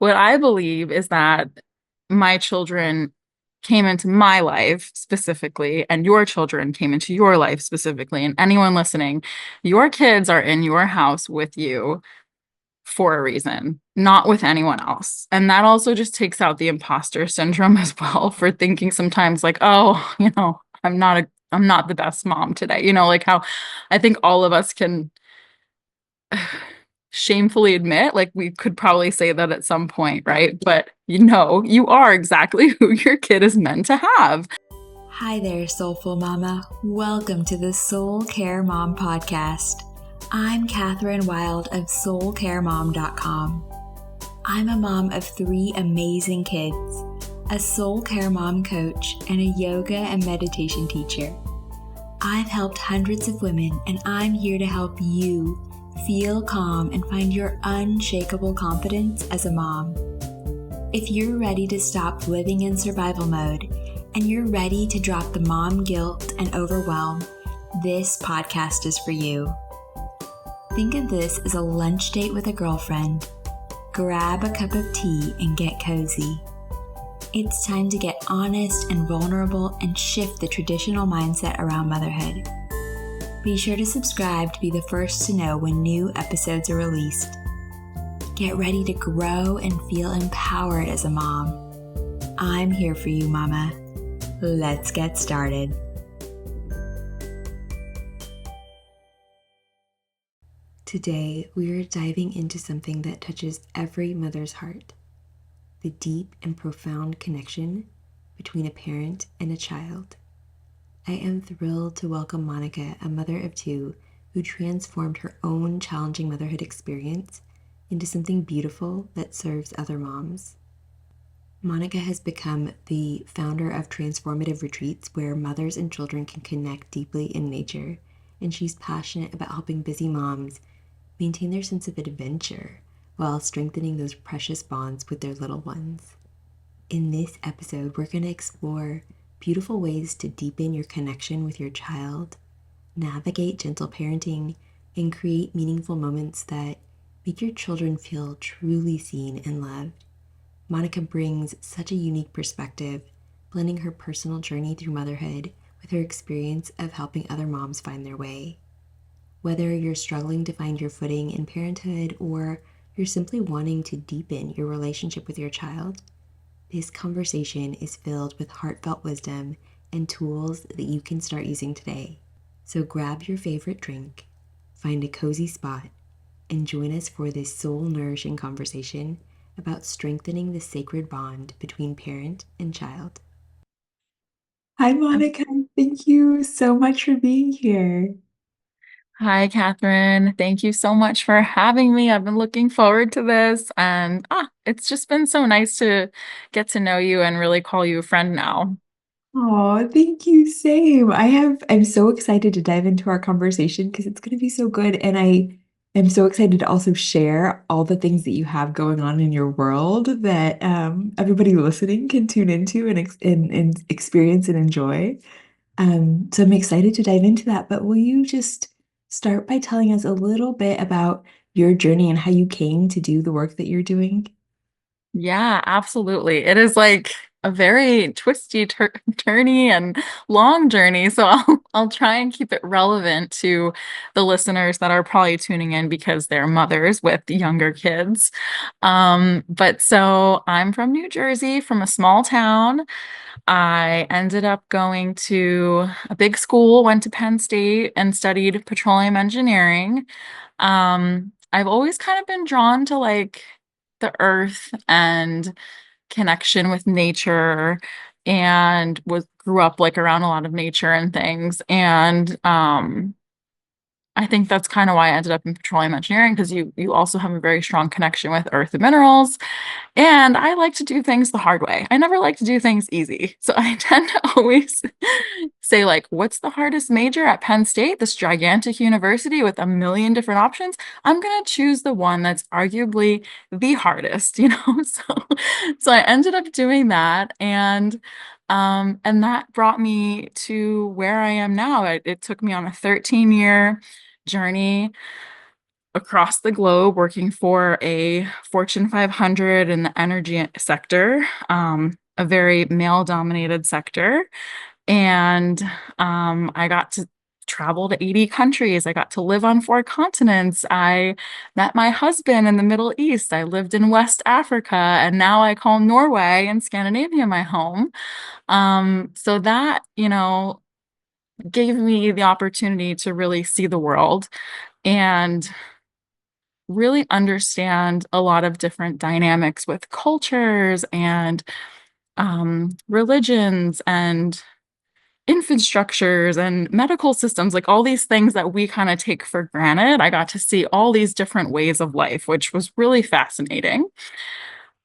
What I believe is that my children came into my life specifically, and your children came into your life specifically. And anyone listening, your kids are in your house with you for a reason, not with anyone else. And that also just takes out the imposter syndrome as well for thinking sometimes like, oh, I'm not the best mom today. Like how I think all of us can shamefully admit, like we could probably say that at some point, right? But you are exactly who your kid is meant to have. Hi there, Soulful Mama. Welcome to the Soul Care Mom podcast. I'm Catherine Wild of soulcaremom.com. I'm a mom of 3 amazing kids, a soul care mom coach, and a yoga and meditation teacher. I've helped hundreds of women, and I'm here to help you feel calm and find your unshakable confidence as a mom. If you're ready to stop living in survival mode and you're ready to drop the mom guilt and overwhelm, this podcast is for you. Think of this as a lunch date with a girlfriend. Grab a cup of tea and get cozy. It's time to get honest and vulnerable and shift the traditional mindset around motherhood. Be sure to subscribe to be the first to know when new episodes are released. Get ready to grow and feel empowered as a mom. I'm here for you, Mama. Let's get started. Today, we are diving into something that touches every mother's heart: the deep and profound connection between a parent and a child. I am thrilled to welcome Monica, a mother of 2, who transformed her own challenging motherhood experience into something beautiful that serves other moms. Monica has become the founder of Transformative Retreats, where mothers and children can connect deeply in nature, and she's passionate about helping busy moms maintain their sense of adventure while strengthening those precious bonds with their little ones. In this episode, we're going to explore beautiful ways to deepen your connection with your child, navigate gentle parenting, and create meaningful moments that make your children feel truly seen and loved. Monica brings such a unique perspective, blending her personal journey through motherhood with her experience of helping other moms find their way. Whether you're struggling to find your footing in parenthood or you're simply wanting to deepen your relationship with your child, this conversation is filled with heartfelt wisdom and tools that you can start using today. So grab your favorite drink, find a cozy spot, and join us for this soul-nourishing conversation about strengthening the sacred bond between parent and child. Hi, Monica. Thank you so much for being here. Hi, Catherine. Thank you so much for having me. I've been looking forward to this, and it's just been so nice to get to know you and really call you a friend now. Oh, thank you. Same. I'm so excited to dive into our conversation because it's going to be so good. And I am so excited to also share all the things that you have going on in your world that everybody listening can tune into and experience and enjoy. So I'm excited to dive into that. But will you just start by telling us a little bit about your journey and how you came to do the work that you're doing? Yeah, absolutely. It is like a very twisty, turny, and long journey. So I'll try and keep it relevant to the listeners that are probably tuning in because they're mothers with younger kids. But so I'm from New Jersey, from a small town. I ended up going to a big school, went to Penn State, and studied petroleum engineering. I've always kind of been drawn to like the earth and connection with nature, and was grew up like around a lot of nature and things. And I think that's kind of why I ended up in petroleum engineering, because you also have a very strong connection with earth and minerals. And I like to do things the hard way. I never like to do things easy. So I tend to always say, like, what's the hardest major at Penn State, this gigantic university with a million different options? I'm going to choose the one that's arguably the hardest. So I ended up doing that. And that brought me to where I am now. It took me on a 13-year journey across the globe working for a Fortune 500 in the energy sector, a very male-dominated sector. And I got to travel to 80 countries. I got to live on 4 continents. I met my husband in the Middle East. I lived in West Africa, and now I call Norway and Scandinavia my home. So that, gave me the opportunity to really see the world and really understand a lot of different dynamics with cultures and religions and infrastructures and medical systems, like all these things that we kind of take for granted. I got to see all these different ways of life, which was really fascinating.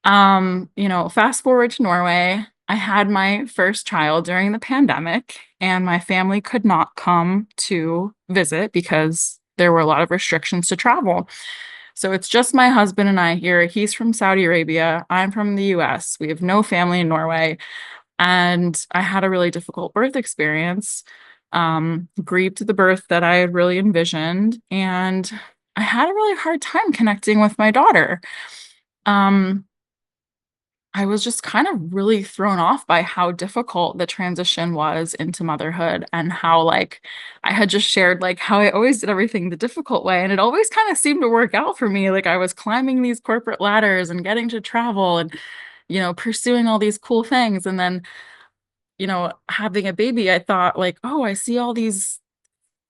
Fast forward to Norway, I had my first child during the pandemic, and my family could not come to visit because there were a lot of restrictions to travel. So it's just my husband and I here. He's from Saudi Arabia. I'm from the US. We have no family in Norway. And I had a really difficult birth experience, grieved the birth that I had really envisioned. And I had a really hard time connecting with my daughter. Um, I was just kind of really thrown off by how difficult the transition was into motherhood and how, like, I had just shared, like, how I always did everything the difficult way. And it always kind of seemed to work out for me. Like, I was climbing these corporate ladders and getting to travel and, pursuing all these cool things. And then, having a baby, I thought, like, oh, I see all these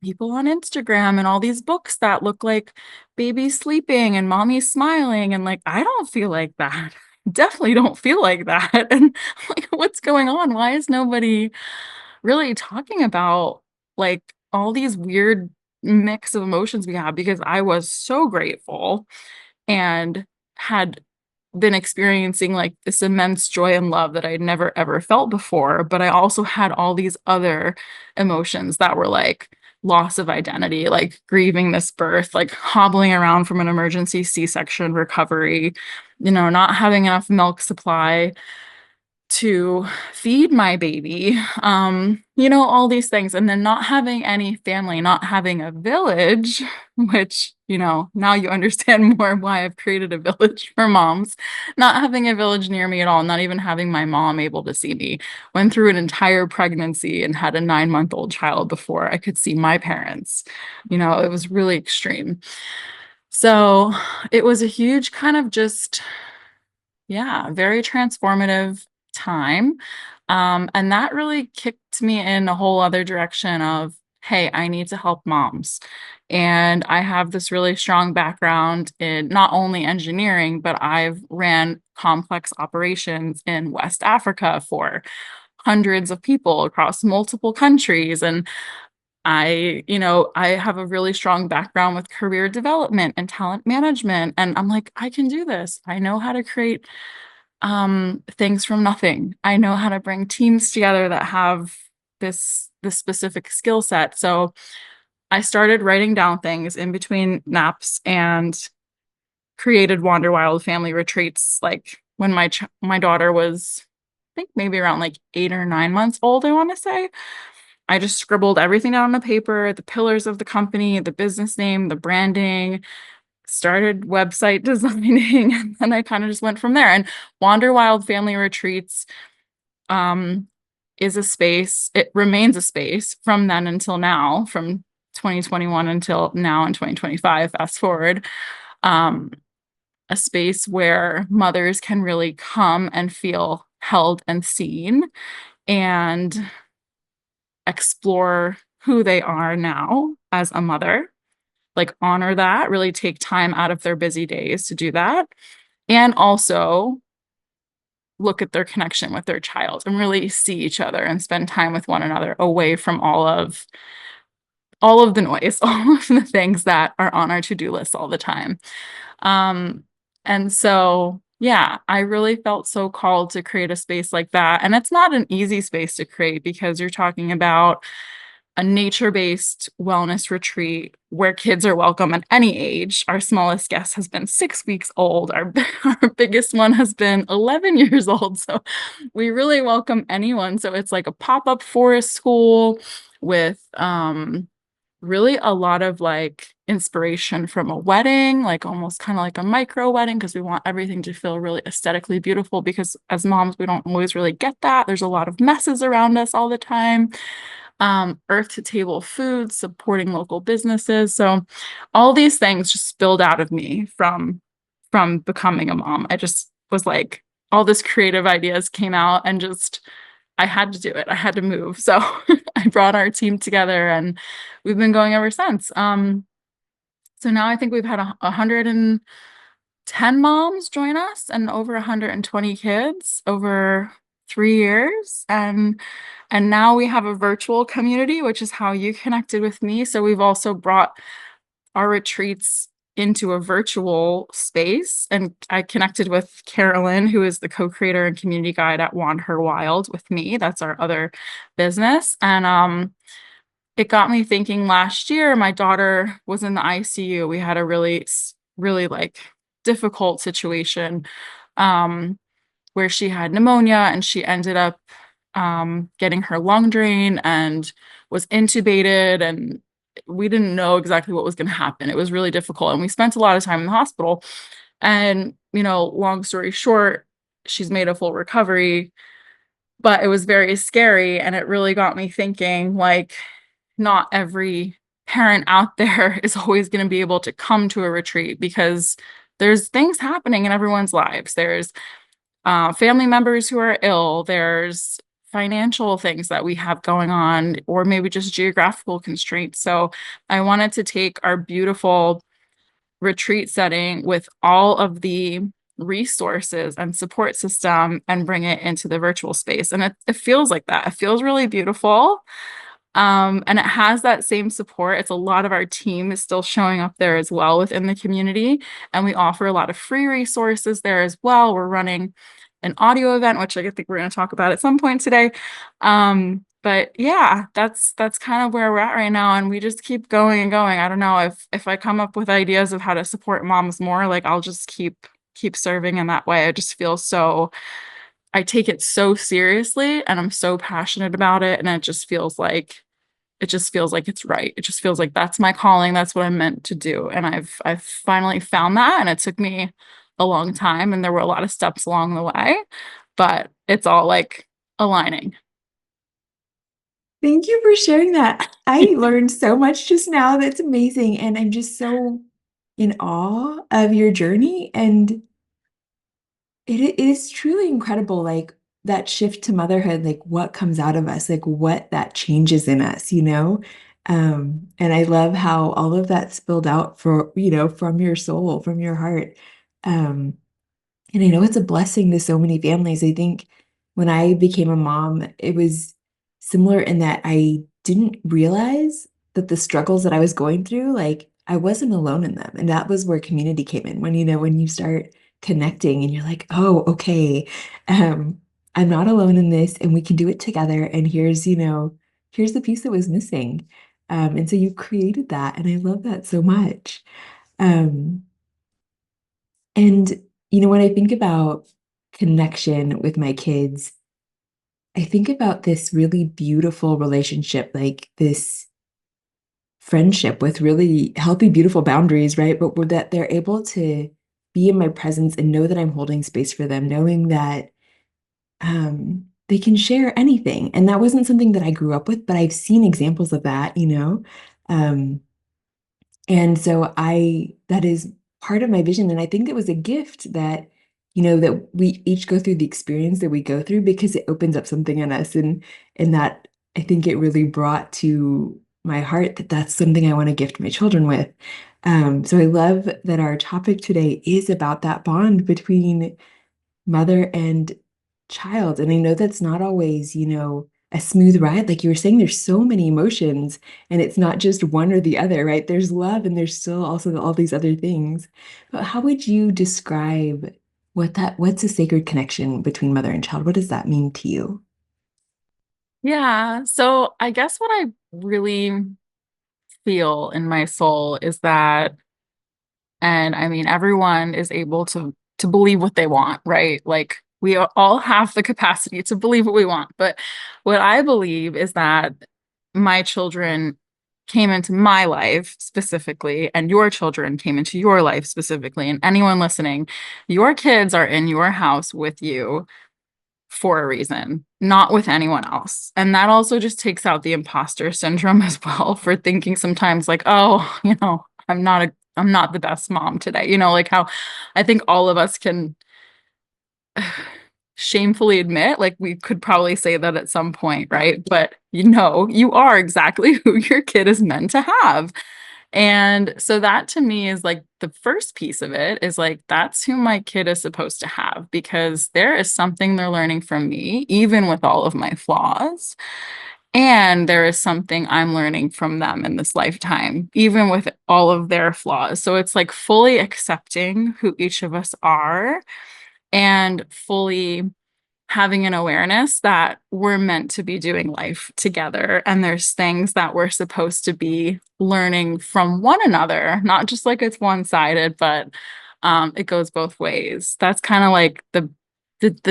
people on Instagram and all these books that look like baby sleeping and mommy smiling. And like, I don't feel like that. Definitely don't feel like that. And like, what's going on? Why is nobody really talking about like all these weird mix of emotions we have? Because I was so grateful and had been experiencing like this immense joy and love that I'd never ever felt before. But I also had all these other emotions that were like loss of identity, like grieving this birth, like hobbling around from an emergency C-section recovery, not having enough milk supply to feed my baby, all these things. And then not having any family, not having a village, which, now you understand more why I've created a village for moms, not having a village near me at all, not even having my mom able to see me. Went through an entire pregnancy and had a 9-month-old child before I could see my parents. It was really extreme. So it was a huge kind of just yeah, very transformative time. And that really kicked me in a whole other direction of, hey, I need to help moms. And I have this really strong background in not only engineering, but I've ran complex operations in West Africa for hundreds of people across multiple countries. And I have a really strong background with career development and talent management. And I'm like, I can do this. I know how to create things from nothing. I know how to bring teams together that have this specific skill set. So I started writing down things in between naps and created WanderWild Family Retreats like when my daughter was I think maybe around like 8 or 9 months old, I want to say. I just scribbled everything down on the paper, the pillars of the company, the business name, the branding, started website designing, and then I kind of just went from there. And WanderWild Family Retreats um, is a space, it remains a space from then until now, from 2021 until now in 2025, fast forward, um, a space where mothers can really come and feel held and seen and explore who they are now as a mother, like honor that, really take time out of their busy days to do that. And also look at their connection with their child and really see each other and spend time with one another away from all of the noise, all of the things that are on our to-do list all the time. Um, and so, yeah, I really felt so called to create a space like that. And it's not an easy space to create because you're talking about a nature-based wellness retreat where kids are welcome at any age. Our smallest guest has been 6 weeks old. Our biggest one has been 11 years old. So we really welcome anyone. So it's like a pop-up forest school with really a lot of like inspiration from a wedding, like almost kind of like a micro wedding, because we want everything to feel really aesthetically beautiful. Because as moms, we don't always really get that. There's a lot of messes around us all the time. Earth to table food, supporting local businesses. So all these things just spilled out of me from becoming a mom. I just was like, all this creative ideas came out and just I had to do it. I had to move. So I brought our team together and we've been going ever since. So now I think we've had 110 moms join us and over 120 kids over 3 years. And now we have a virtual community, which is how you connected with me. So we've also brought our retreats into a virtual space. And I connected with Carolyn, who is the co-creator and community guide at WanderWild with me. That's our other business. And it got me thinking last year, my daughter was in the ICU. We had a really like difficult situation where she had pneumonia and she ended up getting her lung drain and was intubated. And we didn't know exactly what was going to happen. It was really difficult. And we spent a lot of time in the hospital. And, long story short, she's made a full recovery, but it was very scary. And it really got me thinking like, not every parent out there is always going to be able to come to a retreat because there's things happening in everyone's lives. There's family members who are ill, there's financial things that we have going on, or maybe just geographical constraints. So I wanted to take our beautiful retreat setting with all of the resources and support system and bring it into the virtual space. And it feels like that. It feels really beautiful. And it has that same support. It's a lot of our team is still showing up there as well within the community. And we offer a lot of free resources there as well. We're running an audio event, which I think we're going to talk about at some point today. But yeah, that's kind of where we're at right now. And we just keep going and going. I don't know if I come up with ideas of how to support moms more, like I'll just keep serving in that way. I just feel so I take it so seriously and I'm so passionate about it. And it just feels like it's right. It just feels like that's my calling. That's what I'm meant to do. And I've finally found that. And it took me a long time. And there were a lot of steps along the way, but it's all like aligning. Thank you for sharing that. I learned so much just now. That's amazing. And I'm just so in awe of your journey. And it is truly incredible, like that shift to motherhood, like what comes out of us, like what that changes in us, you know? And I love how all of that spilled out from your soul, from your heart. Um, and I know it's a blessing to so many families. I think when I became a mom, it was similar in that I didn't realize that the struggles that I was going through, like I wasn't alone in them. And that was where community came in. When you start connecting and you're like, oh, okay, um, I'm not alone in this and we can do it together. And here's the piece that was missing. And so you created that. And I love that so much. Um, and, when I think about connection with my kids, I think about this really beautiful relationship, like this friendship with really healthy, beautiful boundaries, right? But that they're able to be in my presence and know that I'm holding space for them, knowing that they can share anything. And that wasn't something that I grew up with, but I've seen examples of that. Um, And so that is part of my vision. And I think it was a gift that we each go through the experience that we go through because it opens up something in us. And that I think it really brought to my heart that that's something I want to gift my children with. So I love that our topic today is about that bond between mother and child. And I know that's not always a smooth ride. Like you were saying, there's so many emotions and it's not just one or the other, right? There's love and there's still also all these other things. But how would you describe what's a sacred connection between mother and child? What does that mean to you? Yeah. So I guess what I really feel in my soul is that, and I mean, everyone is able to believe what they want, right? Like we all have the capacity to believe what we want. But what I believe is that my children came into my life specifically, and your children came into your life specifically, and anyone listening, your kids are in your house with you for a reason, not with anyone else. And that also just takes out the imposter syndrome as well for thinking sometimes like, oh, I'm not the best mom today. Like how I think all of us can shamefully admit, like we could probably say that at some point, right? But you are exactly who your kid is meant to have. And so that to me is like the first piece of it is like that's who my kid is supposed to have because there is something they're learning from me, even with all of my flaws. And there is something I'm learning from them in this lifetime, even with all of their flaws. So it's like fully accepting who each of us are and fully having an awareness that we're meant to be doing life together and there's things that we're supposed to be learning from one another, not just like it's one-sided, but it goes both ways. That's kind of like the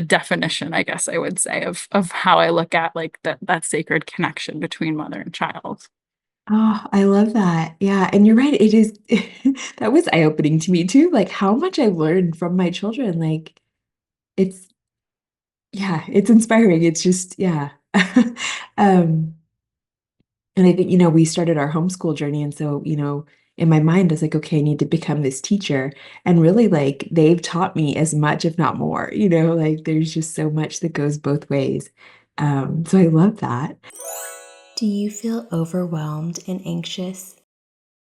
definition, I guess I would say, of how I look at like that sacred connection between mother and child. Oh, I love that. Yeah, and you're right. It is that was eye-opening to me too, like how much I've learned from my children. Like it's yeah, it's inspiring. It's just yeah. Um, and I think, we started our homeschool journey, and so, in my mind, I was like, okay, I need to become this teacher. And really, like, they've taught me as much, if not more, like there's just so much that goes both ways. So I love that. Do you feel overwhelmed and anxious?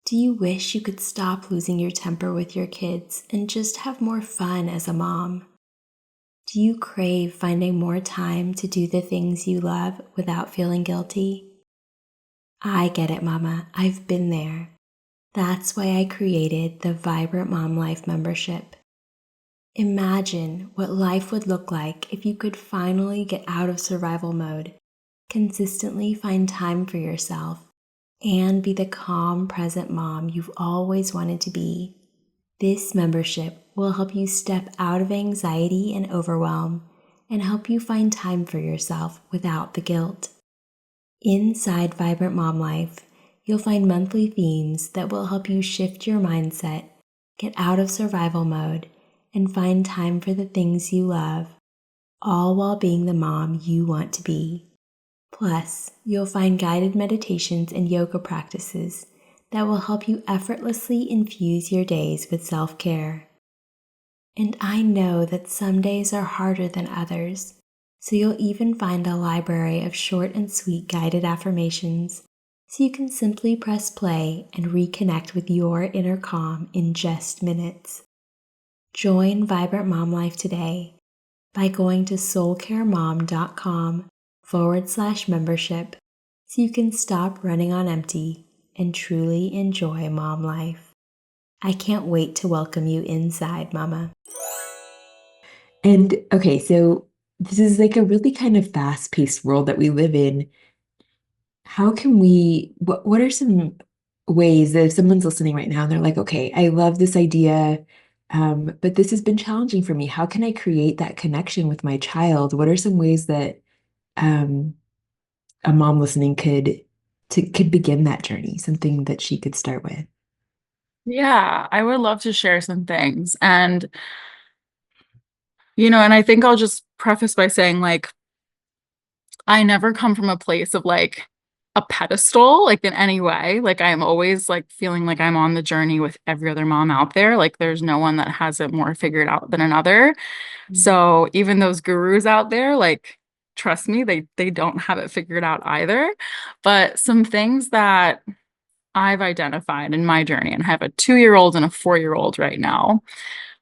Do you wish you could stop losing your temper with your kids and just have more fun as a mom? Do you crave finding more time to do the things you love without feeling guilty? I get it, Mama. I've been there. That's why I created the Vibrant Mom Life membership. Imagine what life would look like if you could finally get out of survival mode, consistently find time for yourself, and be the calm, present mom you've always wanted to be. This membership will help you step out of anxiety and overwhelm and help you find time for yourself without the guilt. Inside Vibrant Mom Life, you'll find monthly themes that will help you shift your mindset, get out of survival mode, and find time for the things you love, all while being the mom you want to be. Plus, you'll find guided meditations and yoga practices that will help you effortlessly infuse your days with self-care. And I know that some days are harder than others, so you'll even find a library of short and sweet guided affirmations so you can simply press play and reconnect with your inner calm in just minutes. Join Vibrant Mom Life today by going to soulcaremom.com/membership so you can stop running on empty and truly enjoy mom life. I can't wait to welcome you inside, Mama. And okay, so this is like a really kind of fast-paced world that we live in. How can what are some ways that if someone's listening right now and they're like, okay, I love this idea, but this has been challenging for me. How can I create that connection with my child? What are some ways that um, a mom listening could begin that journey, something that she could start with? Yeah, I would love to share some things. And I think I'll just preface by saying, like, I never come from a place of like a pedestal, like in any way. Like, I'm always like feeling like I'm on the journey with every other mom out there. Like, there's no one that has it more figured out than another. So, even those gurus out there, like, trust me, they don't have it figured out either. But some things that I've identified in my journey, and I have a 2-year-old and a 4-year-old right now.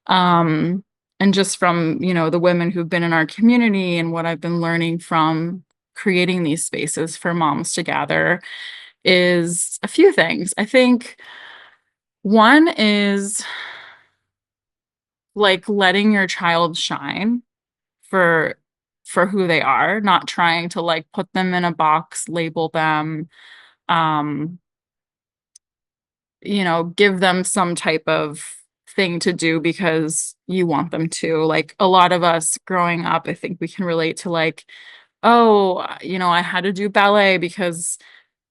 Um, and just from, the women who've been in our community and what I've been learning from creating these spaces for moms to gather is a few things. I think one is like letting your child shine for for who they are, not trying to like put them in a box, label them, um, give them some type of thing to do because you want them to. Like a lot of us growing up, I think we can relate to like, oh, I had to do ballet because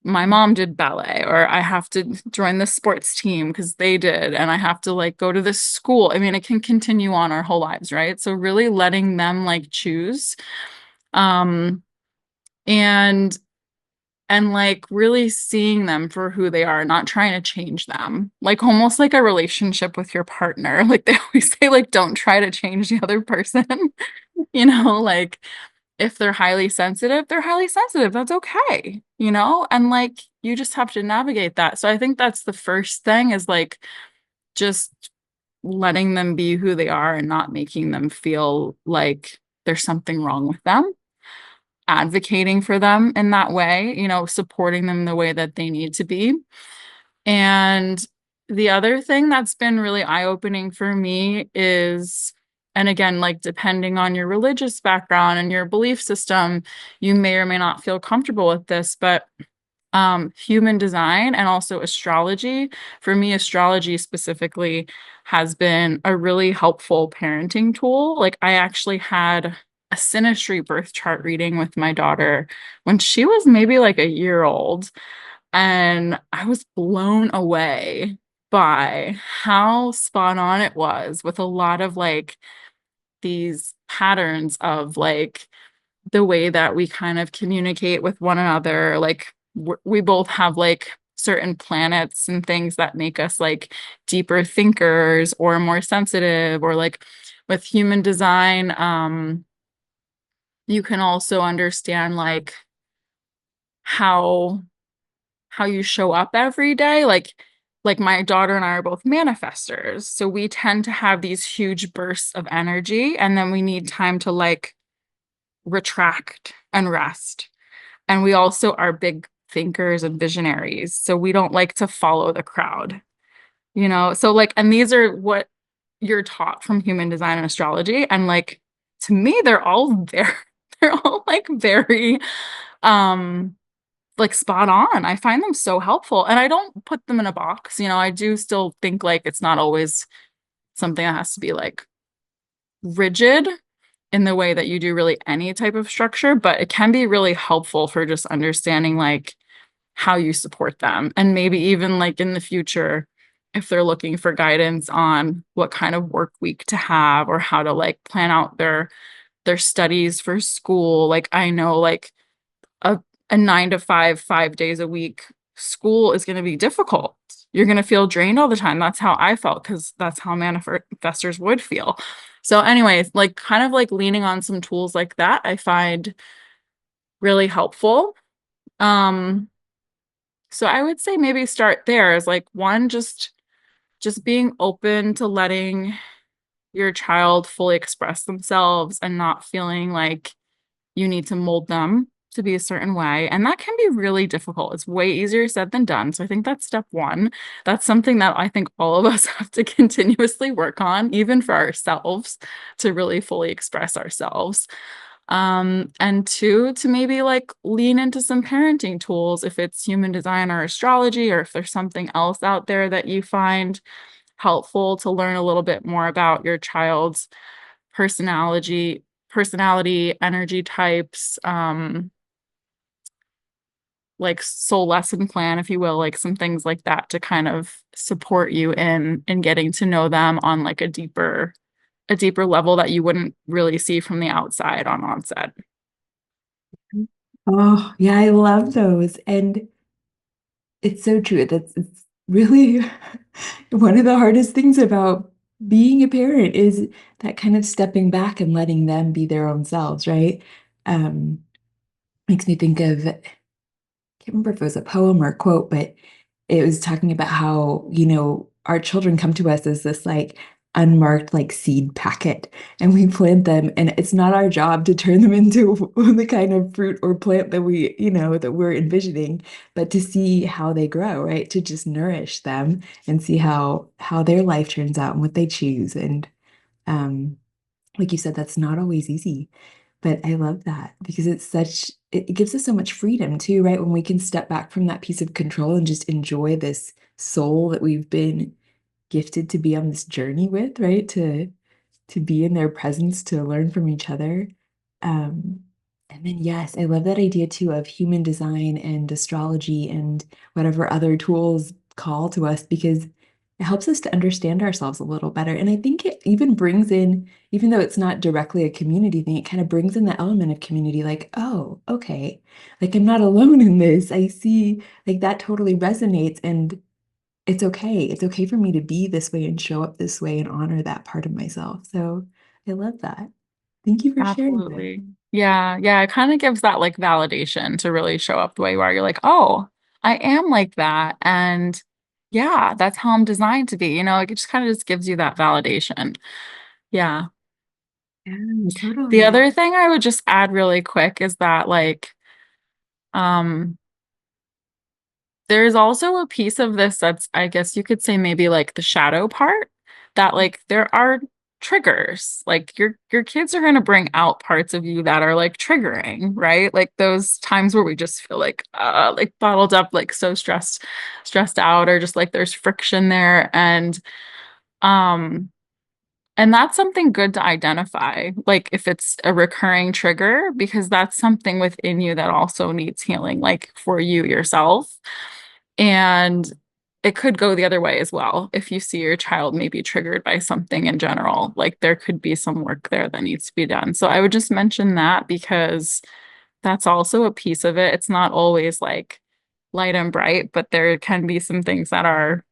my mom did ballet, or I have to join the sports team because they did, and I have to like go to this school. I mean, it can continue on our whole lives, right? So really letting them like choose, um, and like really seeing them for who they are, not trying to change them. Like almost like a relationship with your partner. Like they always say, like, don't try to change the other person. Like if they're highly sensitive, they're highly sensitive. That's okay, And like you just have to navigate that. So I think that's the first thing is like just letting them be who they are and not making them feel like there's something wrong with them, advocating for them in that way, supporting them the way that they need to be. And the other thing that's been really eye-opening for me is, and again, like depending on your religious background and your belief system, you may or may not feel comfortable with this, but human design and also astrology. For me, astrology specifically has been a really helpful parenting tool. Like I actually had a synastry birth chart reading with my daughter when she was maybe like a year old. And I was blown away by how spot on it was with a lot of like these patterns of like the way that we kind of communicate with one another. Like we both have like certain planets and things that make us like deeper thinkers or more sensitive, or like with human design, you can also understand like how you show up every day. Like my daughter and I are both manifestors, so we tend to have these huge bursts of energy, and then we need time to like retract and rest. And we also are big thinkers and visionaries, so we don't like to follow the crowd. So like, and these are what you're taught from human design and astrology, and like to me they're all there. They're all like very um like spot on. I find them so helpful, and I don't put them in a box. I do still think like it's not always something that has to be like rigid in the way that you do really any type of structure, but it can be really helpful for just understanding like how you support them, and maybe even like in the future if they're looking for guidance on what kind of work week to have or how to like plan out their studies for school. Like I know like a, a 9 to 5, 5 days a week school is going to be difficult. You're going to feel drained all the time. That's how I felt because that's how manifestors would feel. So, anyways, like kind of like leaning on some tools like that, I find really helpful. Um, so I would say maybe start there as like one, just being open to letting your child fully express themselves and not feeling like you need to mold them to be a certain way. And that can be really difficult. It's way easier said than done. So I think that's step one. That's something that I think all of us have to continuously work on, even for ourselves, to really fully express ourselves. And two, to maybe like lean into some parenting tools if it's human design or astrology, or if there's something else out there that you find helpful to learn a little bit more about your child's personality, energy types, like soul lesson plan, if you will, like some things like that to kind of support you in getting to know them on like a deeper level that you wouldn't really see from the outside on onset. Oh, yeah, I love those. And it's so true. It's really one of the hardest things about being a parent is that kind of stepping back and letting them be their own selves, right? Um, Makes me think of, I can't remember if it was a poem or a quote, but it was talking about how, our children come to us as this like unmarked like seed packet, and we plant them, and it's not our job to turn them into the kind of fruit or plant that that we're envisioning, but to see how they grow, right? To just nourish them and see how their life turns out and what they choose. And um like you said, that's not always easy. But I love that because it gives us so much freedom too, right? When we can step back from that piece of control and just enjoy this soul that we've been gifted to be on this journey with, right? To be in their presence, to learn from each other. Um, And then, yes, I love that idea too of human design and astrology and whatever other tools call to us because it helps us to understand ourselves a little better. And I think it even brings in, even though it's not directly a community thing, it kind of brings in the element of community like, oh, okay, like I'm not alone in this. I see like that totally resonates and it's okay. It's okay for me to be this way and show up this way and honor that part of myself. So I love that. Thank you for sharing that. Absolutely. Yeah, yeah, it kind of gives that like validation to really show up the way you are. You're like, oh, I am like that. And yeah, that's how I'm designed to be. Like it just kind of just gives you that validation. Yeah. Yeah, The totally. other thing I would just add really quick is that um there's also a piece of this that's, I guess you could say maybe like the shadow part that like there are triggers. Like your kids are going to bring out parts of you that are like triggering, right? Like those times where we just feel like bottled up, like so stressed out, or just like there's friction there. Um and that's something good to identify, like if it's a recurring trigger, because that's something within you that also needs healing, like for you yourself. And it could go the other way as well. If you see your child maybe triggered by something in general, like there could be some work there that needs to be done. So I would just mention that because that's also a piece of it. It's not always like light and bright, but there can be some things that are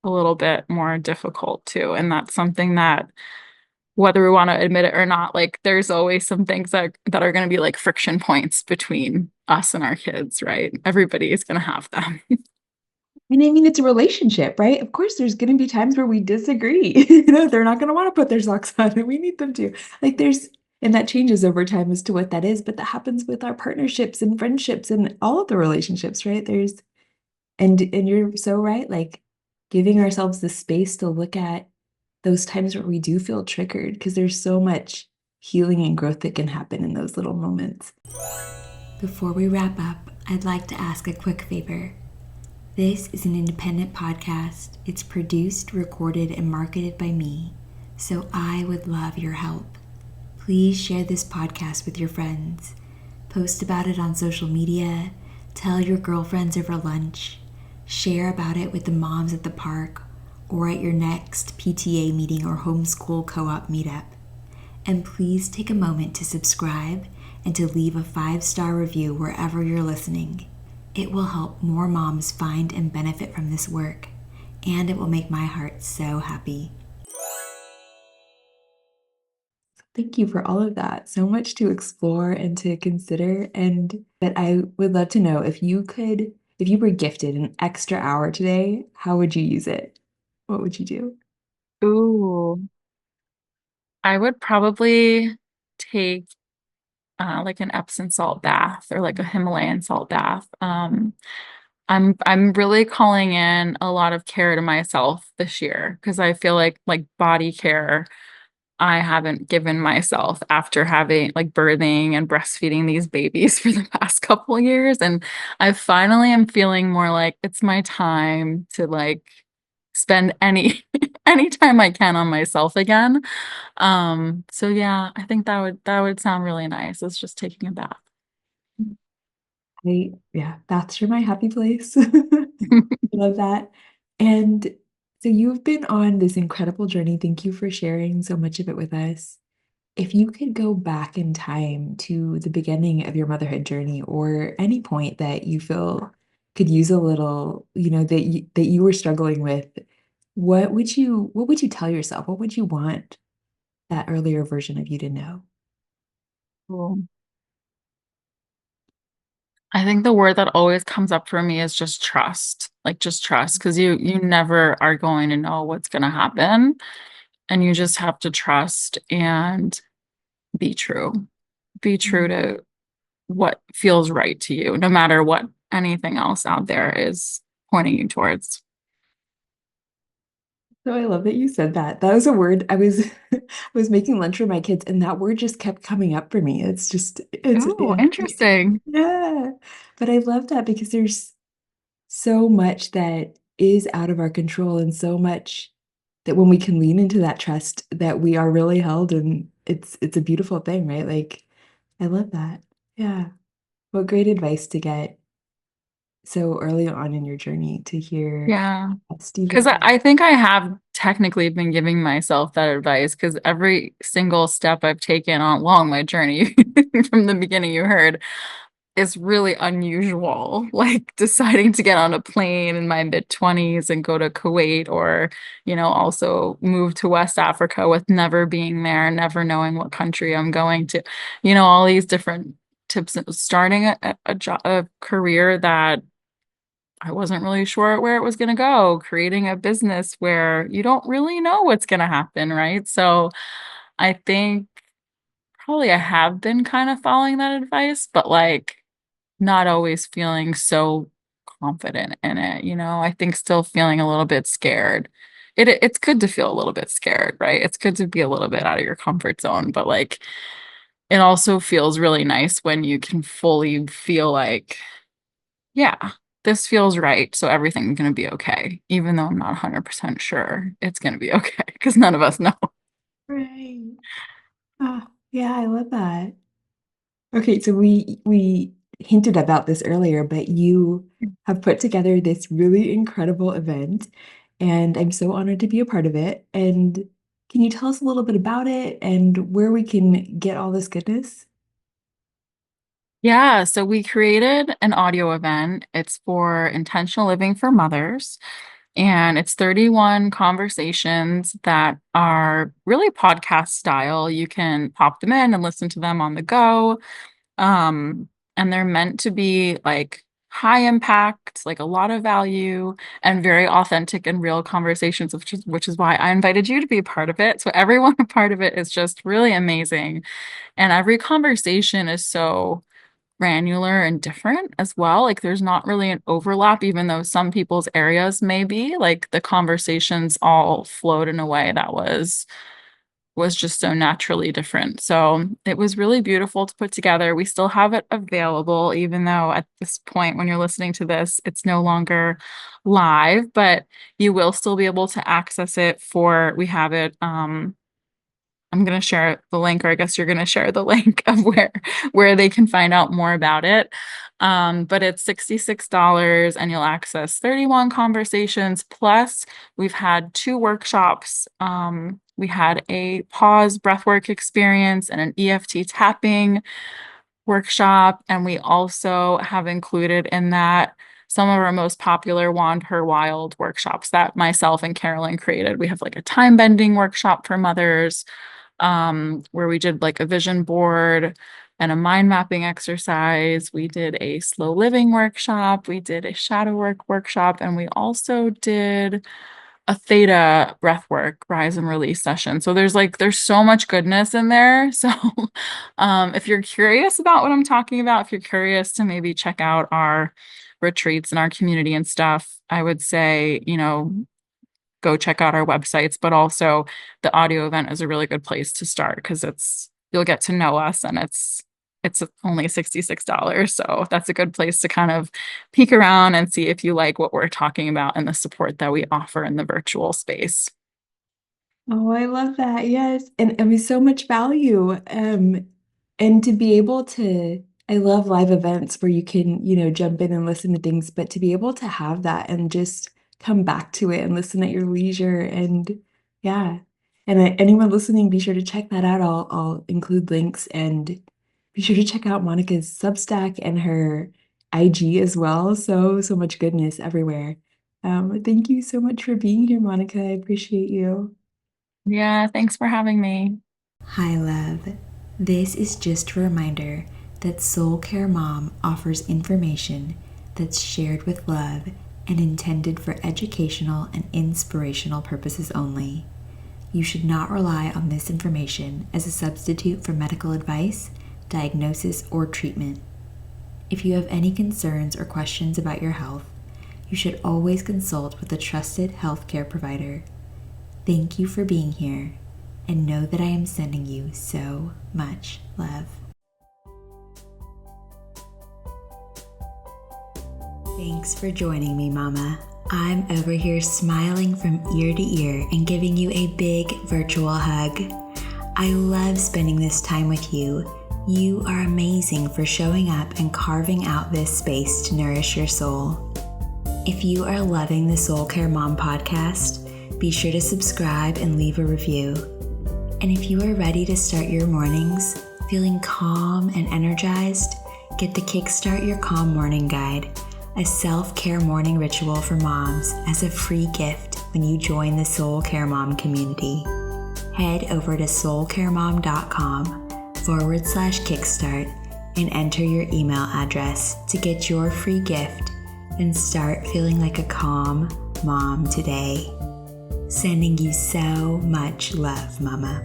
a little bit more difficult too. And that's something that, whether we want to admit it or not, like there's always some things that are going to be like friction points between us and our kids, right? Everybody is going to have them. And I mean, it's a relationship, right? Of course, there's going to be times where we disagree. They're not going to want to put their socks on, and we need them to. Like, and that changes over time as to what that is, but that happens with our partnerships and friendships and all of the relationships, right? And you're so right. Like, giving ourselves the space to look at those times where we do feel triggered, because there's so much healing and growth that can happen in those little moments. Before we wrap up, I'd like to ask a quick favor. This is an independent podcast. It's produced, recorded, and marketed by me, so I would love your help. Please share this podcast with your friends. Post about it on social media. Tell your girlfriends over lunch. Share about it with the moms at the park or at your next PTA meeting or homeschool co-op meetup. And please take a moment to subscribe and to leave a 5-star review wherever you're listening. It will help more moms find and benefit from this work, and it will make my heart so happy. Thank you for all of that. So much to explore and to consider. But I would love to know if you were gifted an extra hour today, how would you use it? What would you do? Ooh, I would probably take like an Epsom salt bath or like a Himalayan salt bath. I'm really calling in a lot of care to myself this year because I feel like body care I haven't given myself after having like birthing and breastfeeding these babies for the past couple of years. And I finally am feeling more like it's my time to like spend any time I can on myself again. So yeah, I think that would sound really nice. It's just taking a bath. Yeah, that's my happy place. Love that. And so you've been on this incredible journey. Thank you for sharing so much of it with us. If you could go back in time to the beginning of your motherhood journey or any point that you feel could use a little, that you were struggling with, what would you tell yourself? What would you want that earlier version of you to know? Cool. I think the word that always comes up for me is just trust. Like just trust, because you never are going to know what's going to happen, and you just have to trust and be true. Be true Mm. to what feels right to you, no matter what anything else out there is pointing you towards. So I love that you said that. That was a word I was making lunch for my kids, and that word just kept coming up for me. It's Oh, yeah. interesting. Yeah. But I love that because there's so much that is out of our control and so much that when we can lean into that trust that we are really held and it's a beautiful thing, right? Like I love that. Yeah. What great advice to get so early on in your journey to hear Yeah. Stephen. Because I think I have technically been giving myself that advice because every single step I've taken along my journey from the beginning you heard is really unusual. Like deciding to get on a plane in my mid-20s and go to Kuwait or, also move to West Africa with never being there, never knowing what country I'm going to, all these different tips, starting a career that I wasn't really sure where it was going to go, creating a business where you don't really know what's going to happen, right? So I think probably I have been kind of following that advice, but like not always feeling so confident in it, I think still feeling a little bit scared. It's good to feel a little bit scared, right? It's good to be a little bit out of your comfort zone, but like it also feels really nice when you can fully feel like, yeah, this feels right, so everything's going to be okay, even though I'm not 100% sure it's going to be okay, because none of us know. Right. Ah, yeah, I love that. Okay, so we hinted about this earlier, but you have put together this really incredible event, and I'm so honored to be a part of it. And can you tell us a little bit about it and where we can get all this goodness? Yeah, so we created an audio event. It's for intentional living for mothers. And it's 31 conversations that are really podcast style. You can pop them in and listen to them on the go. And they're meant to be like high impact, like a lot of value and very authentic and real conversations, which is why I invited you to be a part of it. So everyone a part of it is just really amazing. And every conversation is so granular and different as well. Like there's not really an overlap, even though some people's areas may be. Like the conversations all flowed in a way that was just so naturally different. So it was really beautiful to put together. We still have it available, even though at this point, when you're listening to this, it's no longer live, but you will still be able to access it we have it I'm going to share the link, or I guess you're going to share the link of where they can find out more about it. But it's $66 and you'll access 31 conversations. Plus, we've had two workshops. We had a pause breathwork experience and an EFT tapping workshop. And we also have included in that some of our most popular WanderWild workshops that myself and Carolyn created. We have like a time bending workshop for mothers, where we did like a vision board and a mind mapping exercise. We did a slow living workshop. We did a shadow work workshop. And we also did a theta breathwork rise and release session. So there's so much goodness in there. So if you're curious about what I'm talking about, if you're curious to maybe check out our retreats and our community and stuff, I would say, go check out our websites, but also the audio event is a really good place to start because you'll get to know us and it's only $66. So that's a good place to kind of peek around and see if you like what we're talking about and the support that we offer in the virtual space. Oh, I love that. Yes. And I mean, so much value. And to be able to, I love live events where you can, jump in and listen to things, but to be able to have that and just come back to it and listen at your leisure. And yeah. And anyone listening, be sure to check that out. I'll include links and be sure to check out Monica's Substack and her IG as well. So much goodness everywhere. Thank you so much for being here, Monica. I appreciate you. Yeah, thanks for having me. Hi, love. This is just a reminder that Soul Care Mom offers information that's shared with love and intended for educational and inspirational purposes only. You should not rely on this information as a substitute for medical advice, diagnosis, or treatment. If you have any concerns or questions about your health, you should always consult with a trusted healthcare provider. Thank you for being here, and know that I am sending you so much love. Thanks for joining me, Mama. I'm over here smiling from ear to ear and giving you a big virtual hug. I love spending this time with you, You are amazing for showing up and carving out this space to nourish your soul. If you are loving the Soul Care Mom podcast, be sure to subscribe and leave a review. And if you are ready to start your mornings feeling calm and energized, get the Kickstart Your Calm Morning Guide, a self-care morning ritual for moms, as a free gift when you join the Soul Care Mom community. Head over to soulcaremom.com/kickstart and enter your email address to get your free gift and start feeling like a calm mom today. Sending you so much love, Mama.